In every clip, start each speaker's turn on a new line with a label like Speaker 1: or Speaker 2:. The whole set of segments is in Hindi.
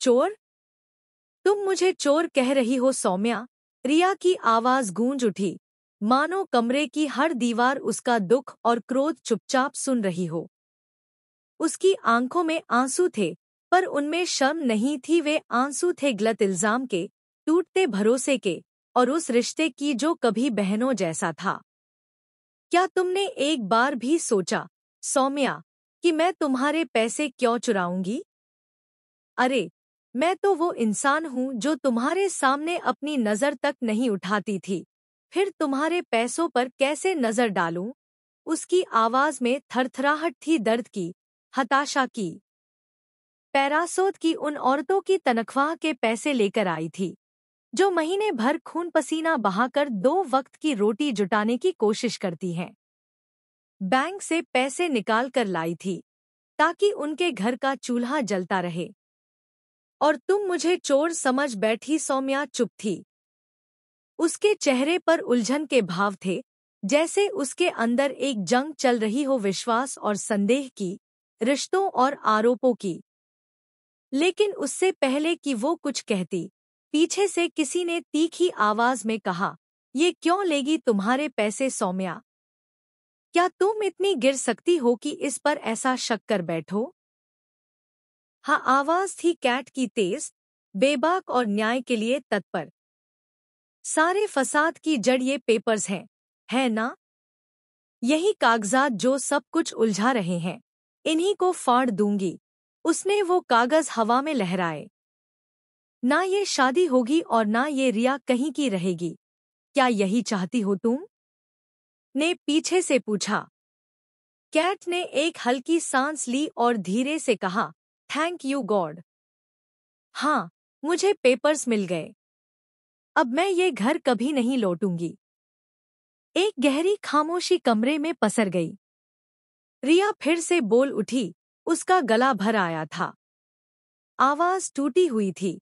Speaker 1: चोर? तुम मुझे चोर कह रही हो सौम्या? रिया की आवाज गूंज उठी, मानो कमरे की हर दीवार उसका दुख और क्रोध चुपचाप सुन रही हो। उसकी आंखों में आंसू थे, पर उनमें शर्म नहीं थी। वे आंसू थे गलत इल्जाम के, टूटते भरोसे के, और उस रिश्ते की जो कभी बहनों जैसा था। क्या तुमने एक बार भी सोचा, सौम्या, कि मैं तुम्हारे पैसे क्यों चुराऊंगी? अरे, मैं तो वो इंसान हूँ जो तुम्हारे सामने अपनी नजर तक नहीं उठाती थी, फिर तुम्हारे पैसों पर कैसे नजर डालूं? उसकी आवाज में थरथराहट थी, दर्द की, हताशा की। पैरासोत की उन औरतों की तनख्वाह के पैसे लेकर आई थी, जो महीने भर खून पसीना बहाकर 2 वक्त की रोटी जुटाने की कोशिश करती हैं। बैंक से पैसे निकाल कर लाई थी, ताकि उनके घर का चूल्हा जलता रहे। और तुम मुझे चोर समझ बैठी? सौम्या चुप थी। उसके चेहरे पर उलझन के भाव थे, जैसे उसके अंदर एक जंग चल रही हो, विश्वास और संदेह की, रिश्तों और आरोपों की। लेकिन उससे पहले कि वो कुछ कहती, पीछे से किसी ने तीखी आवाज में कहा, ये क्यों लेगी तुम्हारे पैसे सौम्या? क्या तुम इतनी गिर सकती हो कि इस पर ऐसा शक कर बैठो? हाँ, आवाज थी कैट की, तेज, बेबाक और न्याय के लिए तत्पर। सारे फसाद की जड़ ये पेपर्स हैं, है ना? यही कागजात जो सब कुछ उलझा रहे हैं। इन्हीं को फाड़ दूंगी। उसने वो कागज हवा में लहराए। ना ये शादी होगी और ना ये रिया कहीं की रहेगी। क्या यही चाहती हो तुम? ने पीछे से पूछा। कैट ने एक हल्की सांस ली और धीरे से कहा, थैंक यू गॉड। हाँ, मुझे पेपर्स मिल गए। अब मैं ये घर कभी नहीं लौटूंगी। एक गहरी खामोशी कमरे में पसर गई। रिया फिर से बोल उठी, उसका गला भर आया था। आवाज टूटी हुई थी,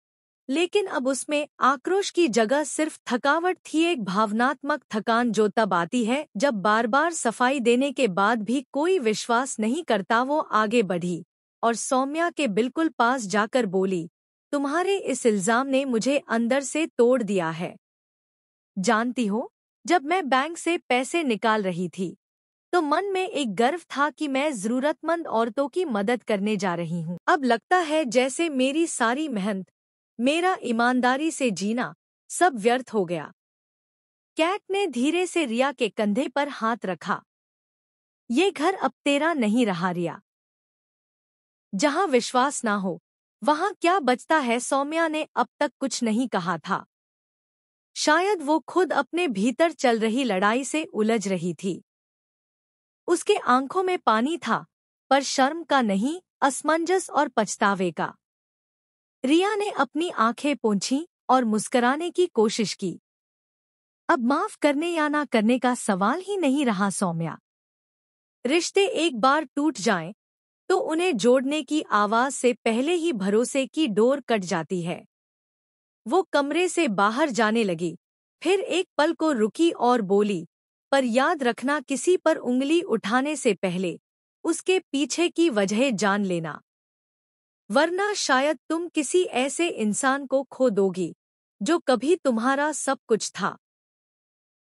Speaker 1: लेकिन अब उसमें आक्रोश की जगह सिर्फ थकावट थी, एक भावनात्मक थकान जो तब आती है जब बार बार सफाई देने के बाद भी कोई विश्वास नहीं करता। वो आगे बढ़ी और सौम्या के बिल्कुल पास जाकर बोली, तुम्हारे इस इल्जाम ने मुझे अंदर से तोड़ दिया है। जानती हो, जब मैं बैंक से पैसे निकाल रही थी, तो मन में एक गर्व था कि मैं जरूरतमंद औरतों की मदद करने जा रही हूँ। अब लगता है जैसे मेरी सारी मेहनत, मेरा ईमानदारी से जीना, सब व्यर्थ हो गया। कैट ने धीरे से रिया के कंधे पर हाथ रखा। ये घर अब तेरा नहीं रहा रिया। जहाँ विश्वास ना हो, वहाँ क्या बचता है? सौम्या ने अब तक कुछ नहीं कहा था। शायद वो खुद अपने भीतर चल रही लड़ाई से उलझ रही थी। उसके आंखों में पानी था, पर शर्म का नहीं, असमंजस और पछतावे का। रिया ने अपनी आंखें पोंछीं और मुस्कुराने की कोशिश की। अब माफ करने या ना करने का सवाल ही नहीं रहा सौम्या। रिश्ते एक बार टूट जाएं, तो उन्हें जोड़ने की आवाज से पहले ही भरोसे की डोर कट जाती है। वो कमरे से बाहर जाने लगी, फिर एक पल को रुकी और बोली, पर याद रखना, किसी पर उंगली उठाने से पहले उसके पीछे की वजह जान लेना, वरना शायद तुम किसी ऐसे इंसान को खो दोगी जो कभी तुम्हारा सब कुछ था।